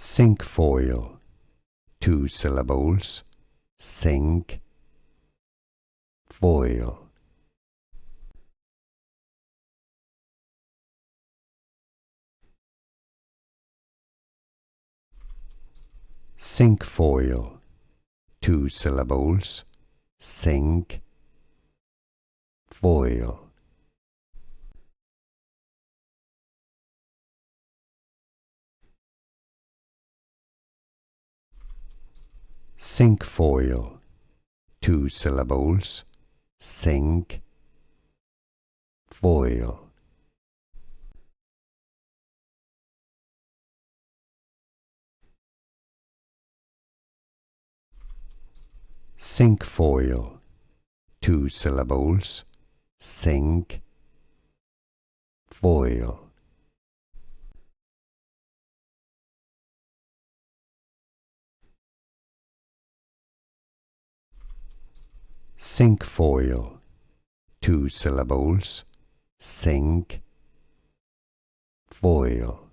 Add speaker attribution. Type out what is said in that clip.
Speaker 1: Cinqfoil, 2 syllables, cinq, foil. Cinqfoil, 2 syllables, cinq, foil. Cinqfoil, 2 syllables, cinq, foil. Cinqfoil, 2 syllables, cinq, foil. Cinqfoil, 2 syllables, cinq, foil.